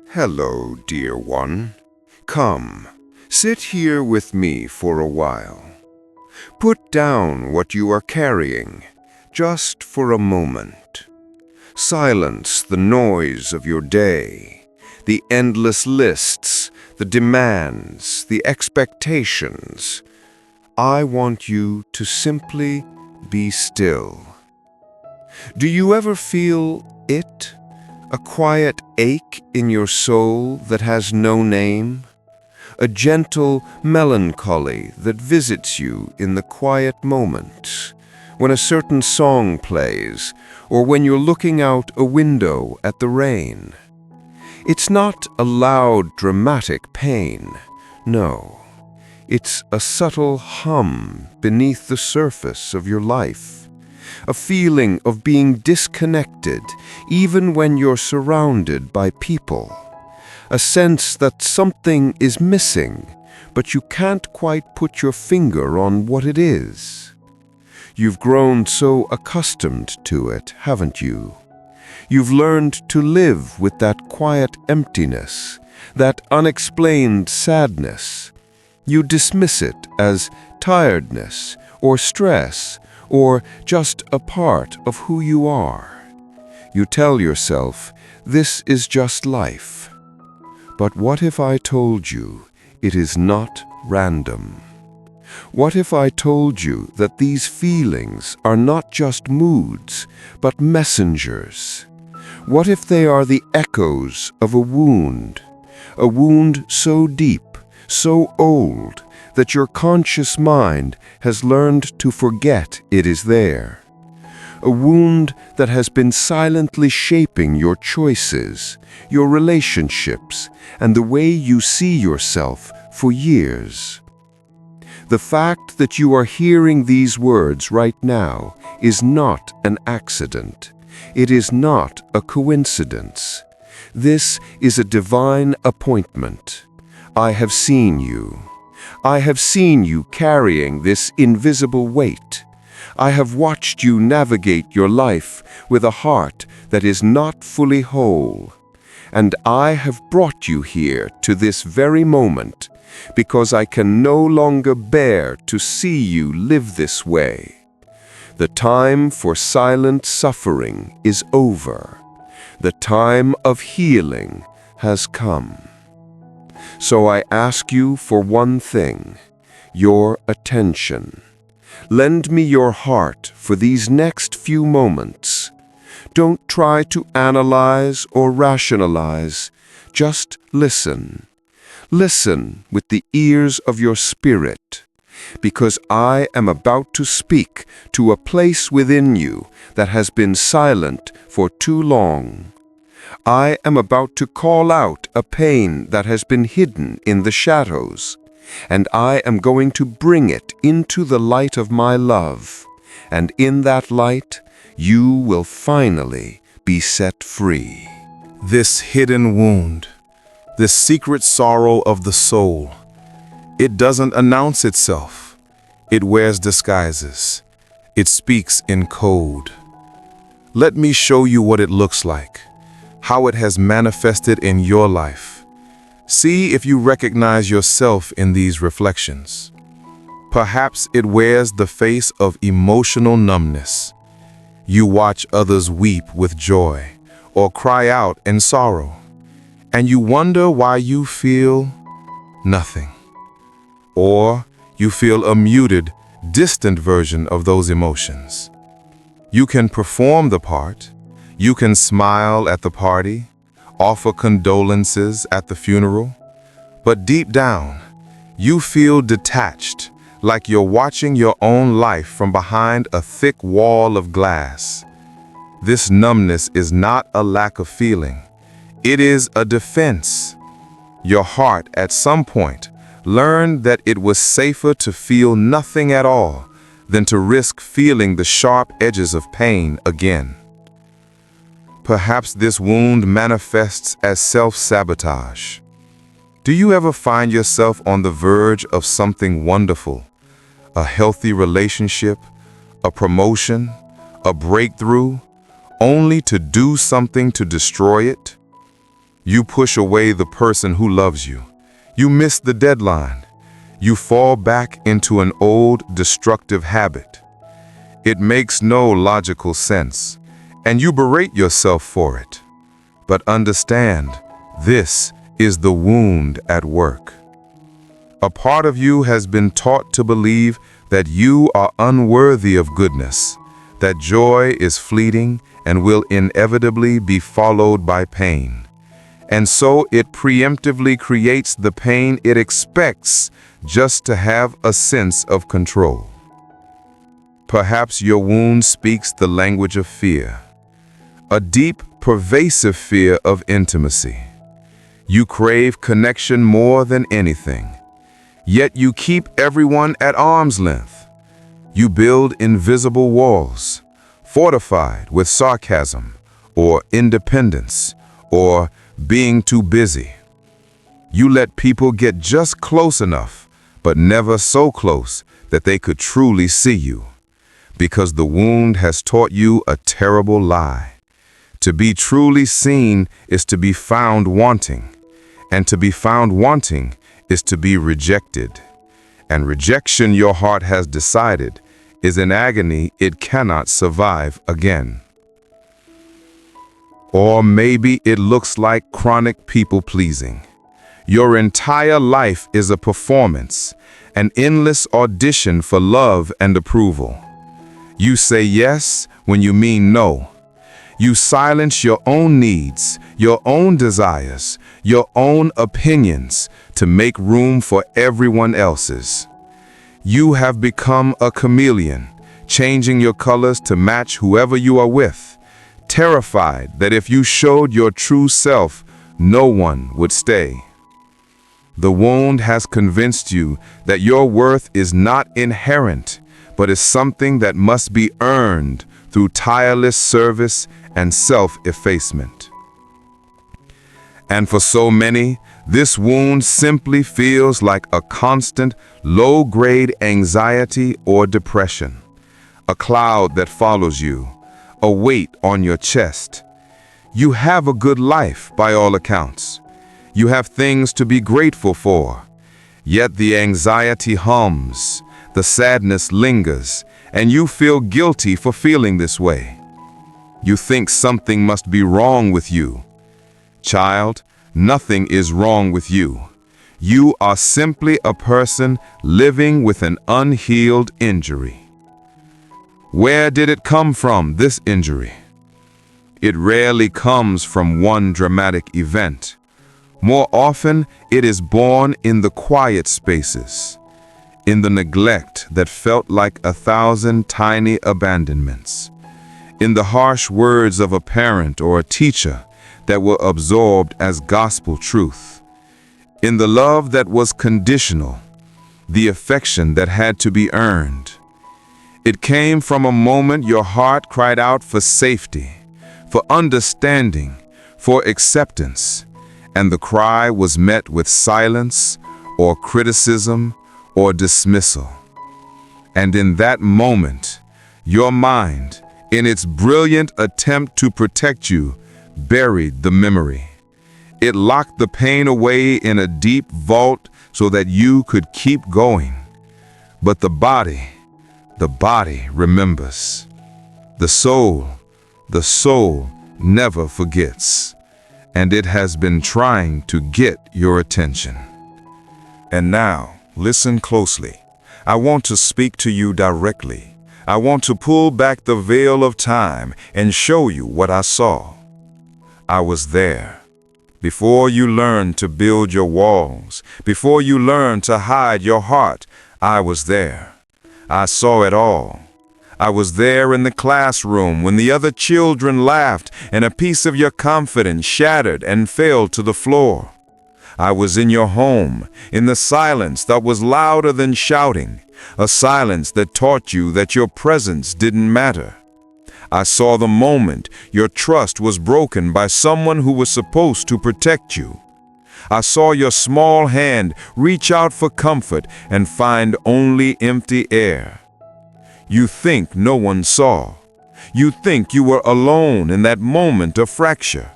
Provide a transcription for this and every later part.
Hello, dear one. Come, sit here with me for a while. Put down what you are carrying, just for a moment. Silence the noise of your day, the endless lists, the demands, the expectations. I want you to simply be still. Do you ever feel it? A quiet ache in your soul that has no name? A gentle melancholy that visits you in the quiet moments, when a certain song plays, or when you're looking out a window at the rain. It's not a loud, dramatic pain. No, it's a subtle hum beneath the surface of your life. A feeling of being disconnected even when you're surrounded by people. A sense that something is missing, but you can't quite put your finger on what it is. You've grown so accustomed to it, haven't you? You've learned to live with that quiet emptiness, that unexplained sadness. You dismiss it as tiredness or stress, or just a part of who you are. You tell yourself, this is just life. But what if I told you it is not random? What if I told you that these feelings are not just moods, but messengers? What if they are the echoes of a wound so deep, so old, that your conscious mind has learned to forget it is there. A wound that has been silently shaping your choices, your relationships, and the way you see yourself for years. The fact that you are hearing these words right now is not an accident. It is not a coincidence. This is a divine appointment. I have seen you. I have seen you carrying this invisible weight. I have watched you navigate your life with a heart that is not fully whole. And I have brought you here to this very moment because I can no longer bear to see you live this way. The time for silent suffering is over. The time of healing has come. So I ask you for one thing, your attention. Lend me your heart for these next few moments. Don't try to analyze or rationalize. Just listen. Listen with the ears of your spirit, because I am about to speak to a place within you that has been silent for too long. I am about to call out a pain that has been hidden in the shadows, and I am going to bring it into the light of my love, and in that light, you will finally be set free. This hidden wound, this secret sorrow of the soul, it doesn't announce itself. It wears disguises. It speaks in code. Let me show you what it looks like, how it has manifested in your life. See if you recognize yourself in these reflections. Perhaps it wears the face of emotional numbness. You watch others weep with joy or cry out in sorrow, and you wonder why you feel nothing. Or you feel a muted, distant version of those emotions. You can perform the part. You can smile at the party, offer condolences at the funeral, but deep down, you feel detached, like you're watching your own life from behind a thick wall of glass. This numbness is not a lack of feeling. It is a defense. Your heart, at some point, learned that it was safer to feel nothing at all than to risk feeling the sharp edges of pain again. Perhaps this wound manifests as self-sabotage. Do you ever find yourself on the verge of something wonderful? A healthy relationship, a promotion, a breakthrough, only to do something to destroy it? You push away the person who loves you. You miss the deadline. You fall back into an old, destructive habit. It makes no logical sense, and you berate yourself for it. But understand, this is the wound at work. A part of you has been taught to believe that you are unworthy of goodness, that joy is fleeting and will inevitably be followed by pain. And so it preemptively creates the pain it expects just to have a sense of control. Perhaps your wound speaks the language of fear, a deep, pervasive fear of intimacy. You crave connection more than anything, yet you keep everyone at arm's length. You build invisible walls, fortified with sarcasm, or independence, or being too busy. You let people get just close enough, but never so close that they could truly see you, because the wound has taught you a terrible lie. To be truly seen is to be found wanting, and to be found wanting is to be rejected. And rejection, your heart has decided, is an agony it cannot survive again. Or maybe it looks like chronic people-pleasing. Your entire life is a performance, an endless audition for love and approval. You say yes when you mean no. You silence your own needs, your own desires, your own opinions to make room for everyone else's. You have become a chameleon, changing your colors to match whoever you are with, terrified that if you showed your true self, no one would stay. The wound has convinced you that your worth is not inherent, but is something that must be earned through tireless service and self-effacement. And for so many, this wound simply feels like a constant, low-grade anxiety or depression, a cloud that follows you, a weight on your chest. You have a good life by all accounts. You have things to be grateful for. Yet the anxiety hums, the sadness lingers, and you feel guilty for feeling this way. You think something must be wrong with you. Child, nothing is wrong with you. You are simply a person living with an unhealed injury. Where did it come from, this injury? It rarely comes from one dramatic event. More often, it is born in the quiet spaces, in the neglect that felt like 1,000 tiny abandonments, in the harsh words of a parent or a teacher that were absorbed as gospel truth, in the love that was conditional, the affection that had to be earned. It came from a moment your heart cried out for safety, for understanding, for acceptance, and the cry was met with silence or criticism or dismissal. And in that moment, your mind, in its brilliant attempt to protect you, buried the memory. It locked the pain away in a deep vault so that you could keep going. But the body remembers. The soul never forgets. And it has been trying to get your attention. And now, listen closely. I want to speak to you directly. I want to pull back the veil of time and show you what I saw. I was there. Before you learned to build your walls, before you learned to hide your heart, I was there. I saw it all. I was there in the classroom when the other children laughed and a piece of your confidence shattered and fell to the floor. I was in your home, in the silence that was louder than shouting, a silence that taught you that your presence didn't matter. I saw the moment your trust was broken by someone who was supposed to protect you. I saw your small hand reach out for comfort and find only empty air. You think no one saw. You think you were alone in that moment of fracture.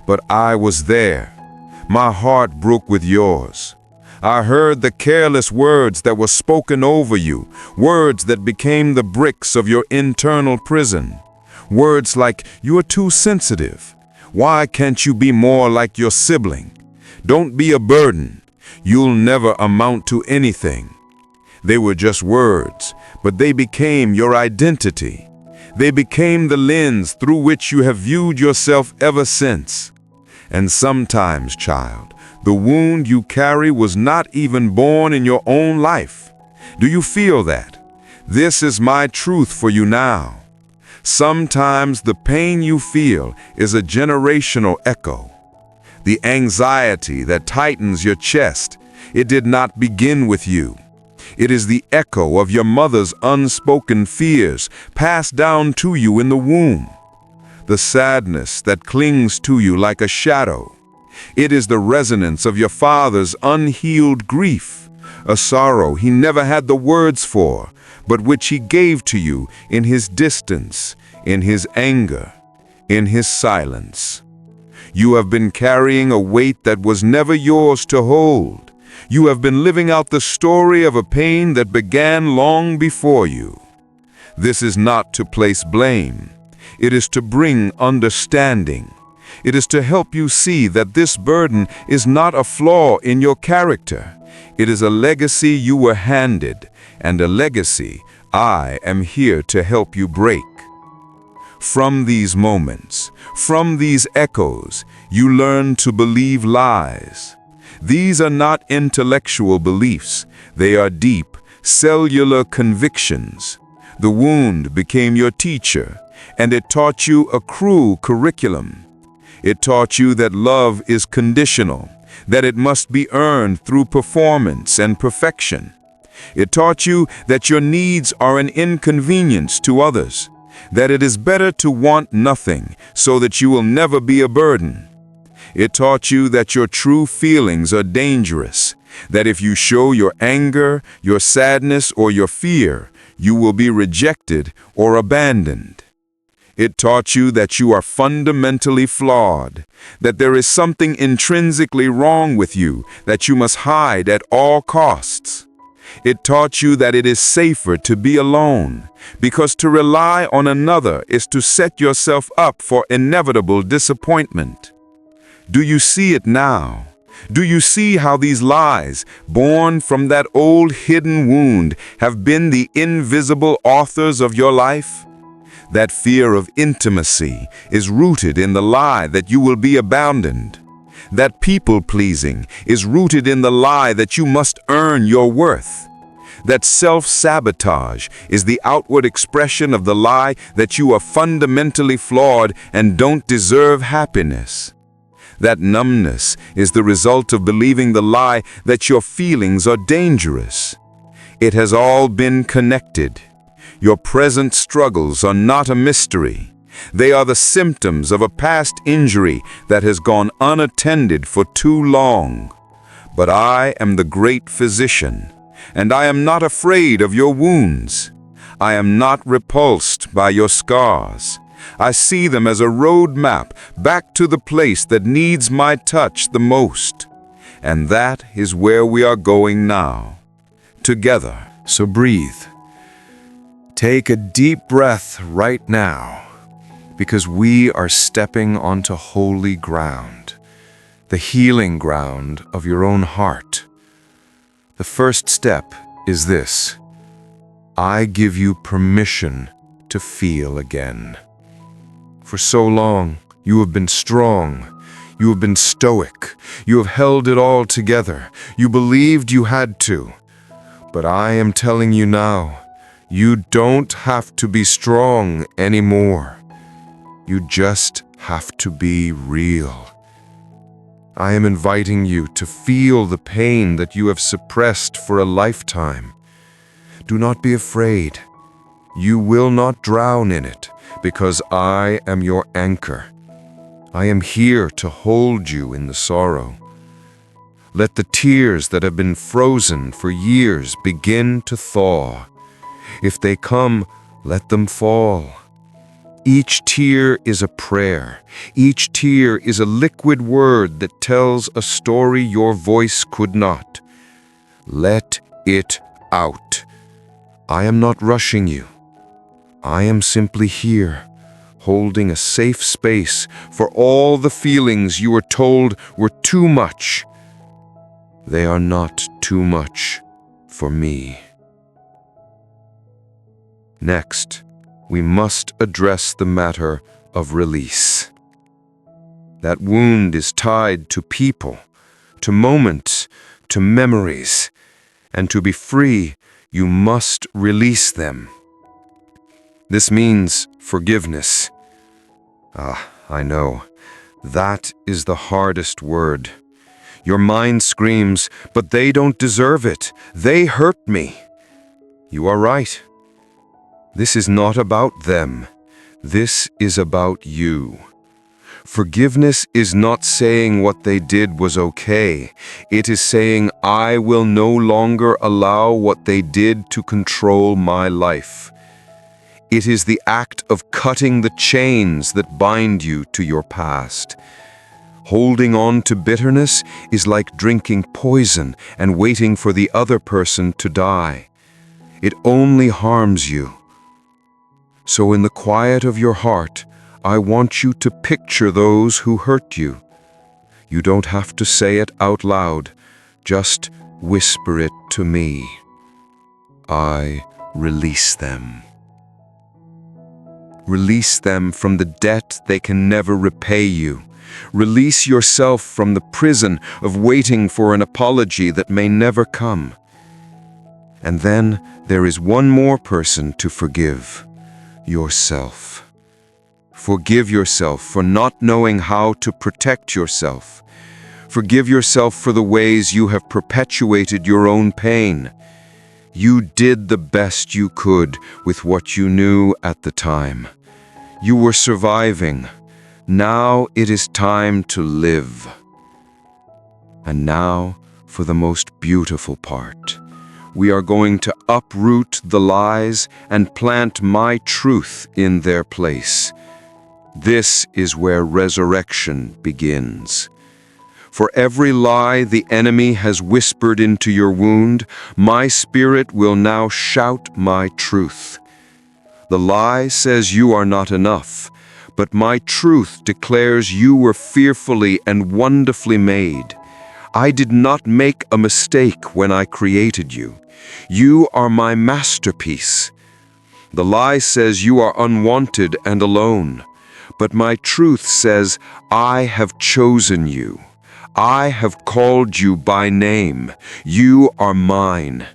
But I was there. My heart broke with yours. I heard the careless words that were spoken over you, words that became the bricks of your internal prison. Words like, "You are too sensitive. Why can't you be more like your sibling? Don't be a burden. You'll never amount to anything." They were just words, but they became your identity. They became the lens through which you have viewed yourself ever since. And sometimes, child, the wound you carry was not even born in your own life. Do you feel that? This is my truth for you now. Sometimes the pain you feel is a generational echo. The anxiety that tightens your chest, it did not begin with you. It is the echo of your mother's unspoken fears passed down to you in the womb. The sadness that clings to you like a shadow. It is the resonance of your father's unhealed grief, a sorrow he never had the words for, but which he gave to you in his distance, in his anger, in his silence. You have been carrying a weight that was never yours to hold. You have been living out the story of a pain that began long before you. This is not to place blame. It is to bring understanding. It is to help you see that this burden is not a flaw in your character. It is a legacy you were handed, and a legacy I am here to help you break. From these moments, from these echoes, you learn to believe lies. These are not intellectual beliefs. They are deep, cellular convictions. The wound became your teacher, and it taught you a cruel curriculum. It taught you that love is conditional, that it must be earned through performance and perfection. It taught you that your needs are an inconvenience to others, that it is better to want nothing so that you will never be a burden. It taught you that your true feelings are dangerous, that if you show your anger, your sadness, or your fear, you will be rejected or abandoned. It taught you that you are fundamentally flawed, that there is something intrinsically wrong with you that you must hide at all costs. It taught you that it is safer to be alone, because to rely on another is to set yourself up for inevitable disappointment. Do you see it now? Do you see how these lies, born from that old hidden wound, have been the invisible authors of your life? That fear of intimacy is rooted in the lie that you will be abandoned. That people-pleasing is rooted in the lie that you must earn your worth. That self-sabotage is the outward expression of the lie that you are fundamentally flawed and don't deserve happiness. That numbness is the result of believing the lie that your feelings are dangerous. It has all been connected. Your present struggles are not a mystery. They are the symptoms of a past injury that has gone unattended for too long. But I am the great physician, and I am not afraid of your wounds. I am not repulsed by your scars. I see them as a road map back to the place that needs my touch the most. And that is where we are going now, together. So breathe. Take a deep breath right now, because we are stepping onto holy ground, the healing ground of your own heart. The first step is this: I give you permission to feel again. For so long, you have been strong. You have been stoic. You have held it all together. You believed you had to. But I am telling you now, you don't have to be strong anymore. You just have to be real. I am inviting you to feel the pain that you have suppressed for a lifetime. Do not be afraid. You will not drown in it, because I am your anchor. I am here to hold you in the sorrow. Let the tears that have been frozen for years begin to thaw. If they come, let them fall. Each tear is a prayer. Each tear is a liquid word that tells a story your voice could not. Let it out. I am not rushing you. I am simply here, holding a safe space for all the feelings you were told were too much. They are not too much for me. Next, we must address the matter of release. That wound is tied to people, to moments, to memories, and to be free, you must release them. This means forgiveness. I know. That is the hardest word. Your mind screams, but they don't deserve it. They hurt me. You are right. This is not about them. This is about you. Forgiveness is not saying what they did was okay. It is saying, I will no longer allow what they did to control my life. It is the act of cutting the chains that bind you to your past. Holding on to bitterness is like drinking poison and waiting for the other person to die. It only harms you. So in the quiet of your heart, I want you to picture those who hurt you. You don't have to say it out loud. Just whisper it to me. I release them. Release them from the debt they can never repay you. Release yourself from the prison of waiting for an apology that may never come. And then there is one more person to forgive. Yourself. Forgive yourself for not knowing how to protect yourself. Forgive yourself for the ways you have perpetuated your own pain. You did the best you could with what you knew at the time. You were surviving. Now it is time to live. And now for the most beautiful part. We are going to uproot the lies and plant my truth in their place. This is where resurrection begins. For every lie the enemy has whispered into your wound, my spirit will now shout my truth. The lie says you are not enough, but my truth declares you were fearfully and wonderfully made. I did not make a mistake when I created you. You are my masterpiece. The lie says you are unwanted and alone, but my truth says I have chosen you. I have called you by name. You are mine.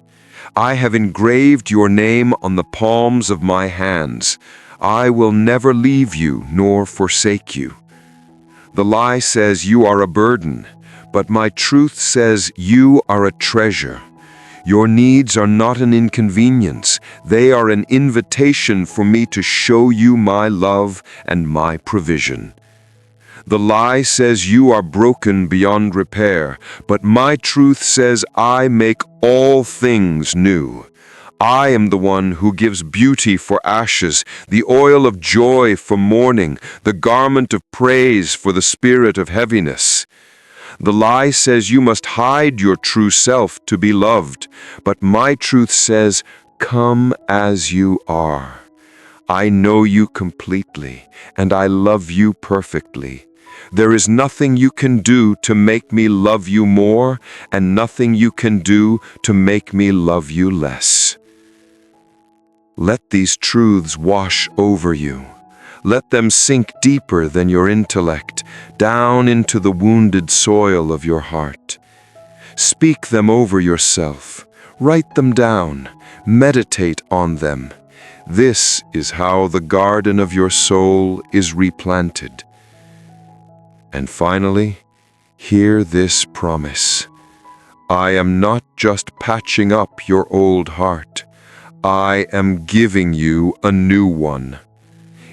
I have engraved your name on the palms of my hands. I will never leave you nor forsake you. The lie says you are a burden, but my truth says you are a treasure. Your needs are not an inconvenience. They are an invitation for me to show you my love and my provision. The lie says you are broken beyond repair, but my truth says I make all things new. I am the one who gives beauty for ashes, the oil of joy for mourning, the garment of praise for the spirit of heaviness. The lie says you must hide your true self to be loved, but my truth says, come as you are. I know you completely, and I love you perfectly. There is nothing you can do to make me love you more, and nothing you can do to make me love you less. Let these truths wash over you. Let them sink deeper than your intellect, down into the wounded soil of your heart. Speak them over yourself. Write them down. Meditate on them. This is how the garden of your soul is replanted. And finally, hear this promise. I am not just patching up your old heart. I am giving you a new one.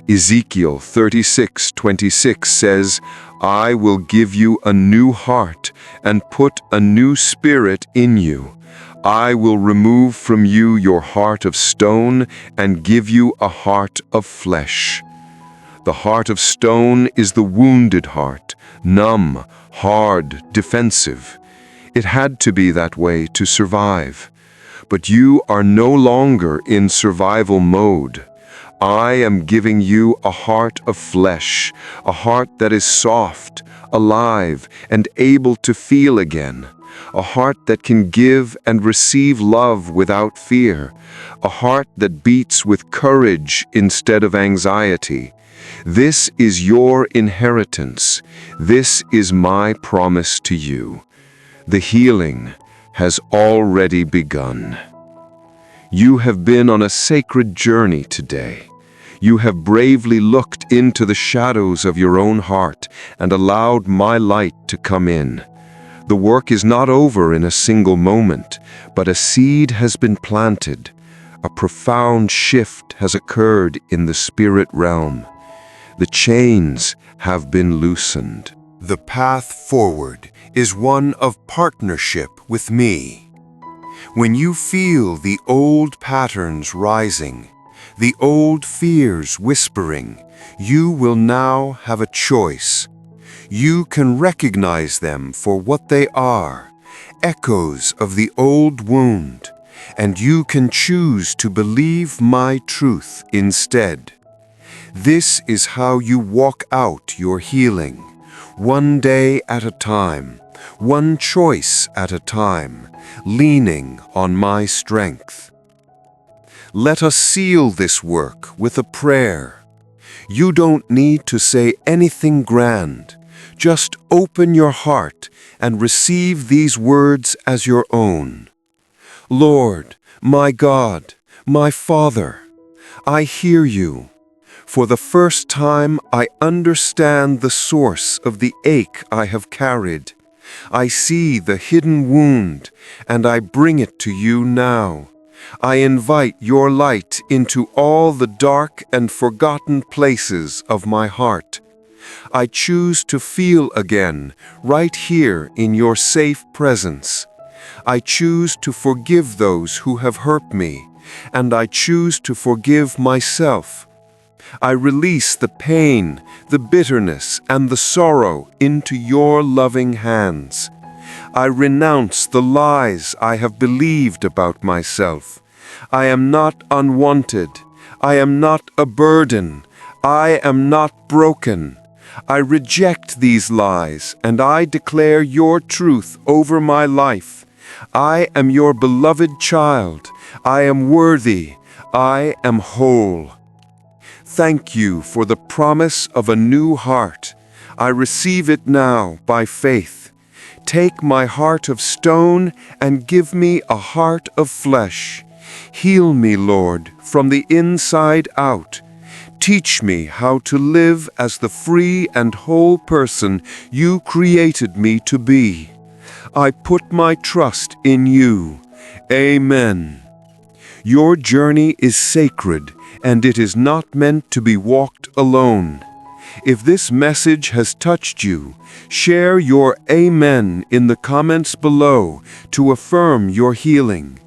Ezekiel 36:26 says, I will give you a new heart and put a new spirit in you. I will remove from you your heart of stone and give you a heart of flesh. The heart of stone is the wounded heart, numb, hard, defensive. It had to be that way to survive. But you are no longer in survival mode. I am giving you a heart of flesh, a heart that is soft, alive, and able to feel again. A heart that can give and receive love without fear. A heart that beats with courage instead of anxiety. This is your inheritance. This is my promise to you. The healing has already begun. You have been on a sacred journey today. You have bravely looked into the shadows of your own heart and allowed my light to come in. The work is not over in a single moment, but a seed has been planted. A profound shift has occurred in the spirit realm. The chains have been loosened. The path forward is one of partnership with me. When you feel the old patterns rising, the old fears whispering, you will now have a choice. You can recognize them for what they are, echoes of the old wound, and you can choose to believe my truth instead. This is how you walk out your healing, one day at a time, one choice at a time, leaning on my strength. Let us seal this work with a prayer. You don't need to say anything grand. Just open your heart and receive these words as your own. Lord, my God, my Father, I hear you. For the first time, I understand the source of the ache I have carried. I see the hidden wound, and I bring it to you now. I invite your light into all the dark and forgotten places of my heart. I choose to feel again, right here in your safe presence. I choose to forgive those who have hurt me, and I choose to forgive myself. I release the pain, the bitterness, and the sorrow into your loving hands. I renounce the lies I have believed about myself. I am not unwanted. I am not a burden. I am not broken. I reject these lies, and I declare your truth over my life. I am your beloved child. I am worthy. I am whole. Thank you for the promise of a new heart. I receive it now by faith. Take my heart of stone and give me a heart of flesh. Heal me, Lord, from the inside out. Teach me how to live as the free and whole person you created me to be. I put my trust in you. Amen. Your journey is sacred, and it is not meant to be walked alone. If this message has touched you, share your amen in the comments below to affirm your healing.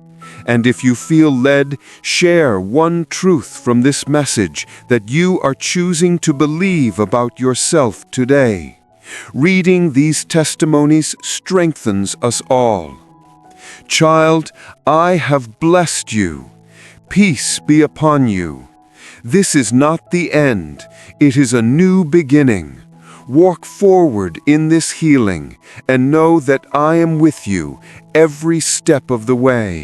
And if you feel led, share one truth from this message that you are choosing to believe about yourself today. Reading these testimonies strengthens us all. Child, I have blessed you. Peace be upon you. This is not the end. It is a new beginning. Walk forward in this healing and know that I am with you every step of the way.